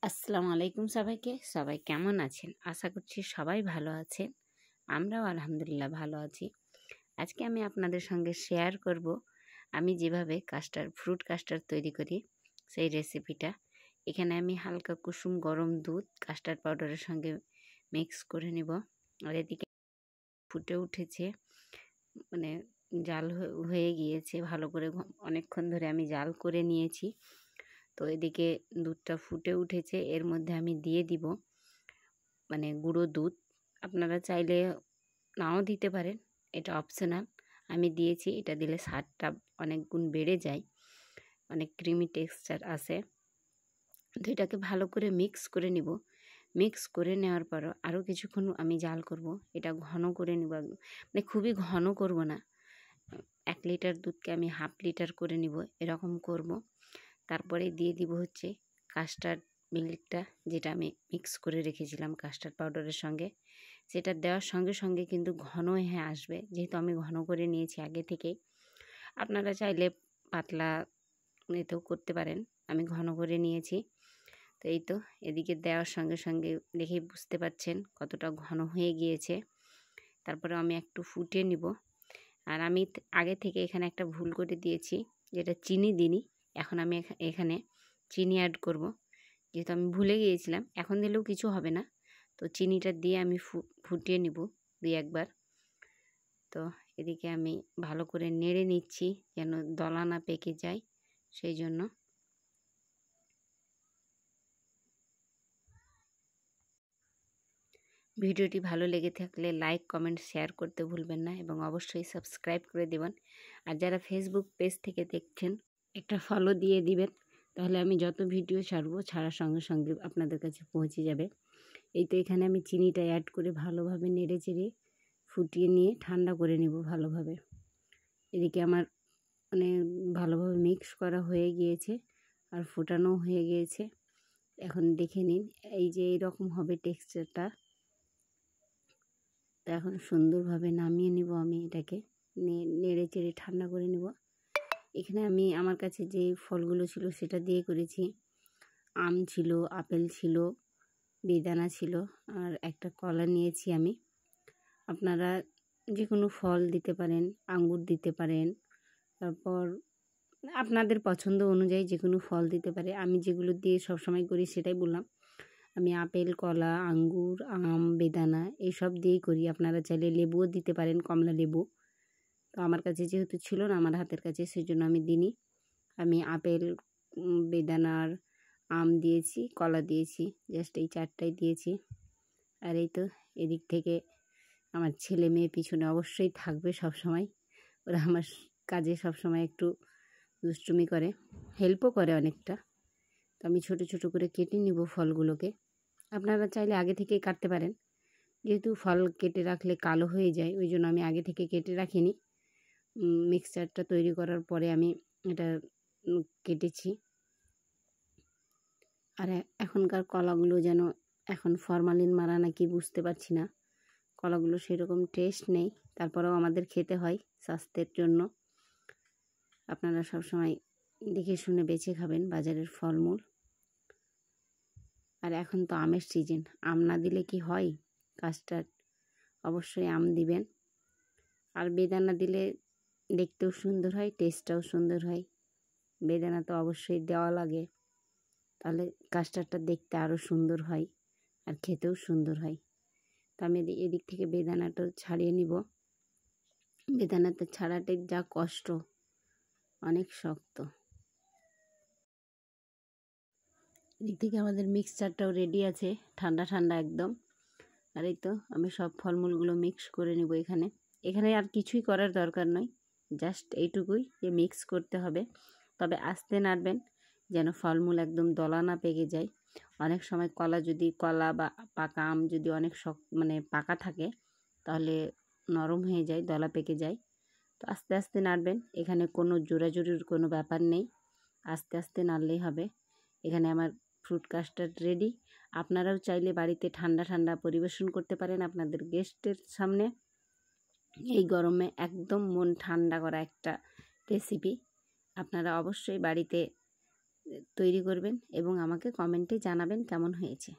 আসসালামু আলাইকুম সবাইকে। সবাই কেমন আছেন? আশা করছি সবাই ভালো আছেন। আমরাও আলহামদুলিল্লাহ ভালো আছি। আজকে আমি আপনাদের সঙ্গে শেয়ার করব আমি যেভাবে ফ্রুট কাস্টার্ড তৈরি করি সেই রেসিপিটা। এখানে আমি হালকা কুসুম গরম দুধ কাস্টার্ড পাউডারের সঙ্গে মিক্স করে নিব। আর এদিকে ফুটে উঠেছে, মানে জাল হয়ে গিয়েছে ভালো করে, অনেকক্ষণ ধরে আমি জাল করে নিয়েছি। তো এদিকে দুধটা ফুটে উঠেছে, এর মধ্যে আমি দিয়ে দিব গুঁড়ো দুধ। আপনারা চাইলে নাও দিতে পারেন, এটা অপশনাল। আমি দিয়েছি, এটা দিলে স্বাদটা অনেক গুণ বেড়ে যায়, অনেক ক্রিমি টেক্সচার আসে। তো এটাকে ভালো করে মিক্স করে নিব। মিক্স করে নেওয়ার পর আরও কিছুক্ষণ আমি জাল করব। এটা ঘন করে নিব, খুবই ঘন করব না। 1 লিটার দুধকে আমি হাফ লিটার করে নিব, এরকম করব। তারপরে দিয়ে দিব হচ্ছে কাস্টার্ড মিল্কটা, যেটা আমি মিক্স করে রেখেছিলাম কাস্টার্ড পাউডারের সঙ্গে। সেটা দেওয়ার সঙ্গে সঙ্গে কিন্তু ঘন হয়ে আসবে, যেহেতু আমি ঘন করে নিয়েছি আগে থেকেই। আপনারা চাইলে পাতলা এতেও করতে পারেন, আমি ঘন করে নিয়েছি। তো এই তো, এদিকে দেওয়ার সঙ্গে সঙ্গে দেখেই বুঝতে পারছেন কতটা ঘন হয়ে গিয়েছে। তারপরে আমি একটু ফুটিয়ে নিব। আর আমি আগে থেকে এখানে একটা ভুল করে দিয়েছি, যেটা চিনি দিইনি। এখন আমি এখানে চিনি অ্যাড করব, যেহেতু আমি ভুলে গিয়েছিলাম। এখন দিলেও কিছু হবে না। তো চিনিটা দিয়ে আমি ফুটিয়ে নিব 2-1 বার। তো এদিকে আমি ভালো করে নেড়ে নিচ্ছি, যেন দলা না পেকে যায়, সেই জন্য। ভিডিওটি ভালো লেগে থাকলে লাইক, কমেন্ট, শেয়ার করতে ভুলবেন না এবং অবশ্যই সাবস্ক্রাইব করে দেবেন। আর যারা ফেসবুক পেজ থেকে দেখছেন, একটা ফলো দিয়ে দিবেন, তাহলে আমি যত ভিডিও ছাড়বো ছাড়ার সঙ্গে সঙ্গে আপনাদের কাছে পৌঁছে যাবে। এই তো, এখানে আমি চিনিটা অ্যাড করে ভালোভাবে নেড়ে চেড়ে ফুটিয়ে নিয়ে ঠান্ডা করে নেব ভালোভাবে। এদিকে আমার ভালোভাবে মিক্স করা হয়ে গিয়েছে আর ফোটানো হয়ে গিয়েছে। এখন দেখে নিন, এই যে এইরকম হবে টেক্সচারটা। তো এখন সুন্দরভাবে নামিয়ে নিব আমি এটাকে, নেড়ে চেড়ে ঠান্ডা করে নিব। এখানে আমি আমার কাছে যে ফলগুলো ছিল সেটা দিয়ে করেছি। আম ছিল, আপেল ছিল, বেদানা ছিল, আর একটা কলা নিয়েছি আমি। আপনারা যে কোনো ফল দিতে পারেন, আঙ্গুর দিতে পারেন, তারপর আপনাদের পছন্দ অনুযায়ী যে কোনো ফল দিতে পারে। আমি যেগুলো দিয়ে সবসময় করি সেটাই বললাম। আমি আপেল, কলা, আঙ্গুর, আম, বেদানা এইসব দিয়েই করি। আপনারা চাইলে লেবুও দিতে পারেন, কমলা লেবু। তো আমার কাছে যেহেতু ছিল না আমার হাতের কাছে, সেই জন্য আমি দিইনি। আমি আপেল, বেদানার, আম দিয়েছি, কলা দিয়েছি, জাস্ট এই 4টাই দিয়েছি। আর এই তো, এদিক থেকে আমার ছেলে মেয়ে পিছনে অবশ্যই থাকবে সব সময়। ওরা আমার কাজে সব সময় একটু দুষ্টুমি করে, হেল্পও করে অনেকটা। তো আমি ছোট ছোট করে কেটে নিব ফলগুলোকে। আপনারা চাইলে আগে থেকেই কাটতে পারেন, যেহেতু ফল কেটে রাখলে কালো হয়ে যায়, ওই জন্য আমি আগে থেকে কেটে রাখিনি। মিক্সচারটা তৈরি করার পরে আমি এটা কেটেছি। আর এখনকার কলাগুলো যেন এখন ফরমালিন মারা নাকি বুঝতে পারছি না, কলাগুলো সেরকম টেস্ট নেই। তারপরেও আমাদের খেতে হয় স্বাস্থ্যের জন্য। আপনারা সবসময় দেখে শুনে বেছে খাবেন বাজারের ফলমূল। আর এখন তো আমের সিজন, আম না দিলে কি হয় কাস্টার্ড? অবশ্যই আম দিবেন। আর বেদানা দিলে দেখতেও সুন্দর হয়, টেস্টটাও সুন্দর হয়। বেদানা তো অবশ্যই দেওয়া লাগে, তাহলে কাস্টার্ডটা দেখতে আরও সুন্দর হয় আর খেতেও সুন্দর হয়। তো আমি এদিক থেকে বেদানাটা ছাড়িয়ে নিব। বেদানাটা ছাড়াটাই যা কষ্ট, অনেক শক্ত। এদিক থেকে আমাদের মিক্সচারটাও রেডি আছে, ঠান্ডা ঠান্ডা একদম। আর এই তো, আমি সব ফলমূলগুলো মিক্স করে নিব এখানে। এখানে আর কিছুই করার দরকার নয়, জাস্ট এইটুকুই যে মিক্স করতে হবে। তবে আস্তে নাড়বেন, যেন ফলমূল একদম দলা না পেকে যায়। অনেক সময় কলা বা পাকা আম যদি অনেক পাকা থাকে, তাহলে নরম হয়ে যায়, দলা পেকে যায়। তো আস্তে আস্তে নাড়বেন, এখানে কোনো জোরাজুরির কোনো ব্যাপার নেই, আস্তে আস্তে নাড়লেই হবে। এখানে আমার ফ্রুট কাস্টার্ড রেডি। আপনারাও চাইলে বাড়িতে ঠান্ডা ঠান্ডা পরিবেশন করতে পারেন আপনাদের গেস্টের সামনে। এই গরমে একদম মন ঠান্ডা করা একটা রেসিপি। আপনারা অবশ্যই বাড়িতে তৈরি করবেন এবং আমাকে কমেন্টে জানাবেন কেমন হয়েছে।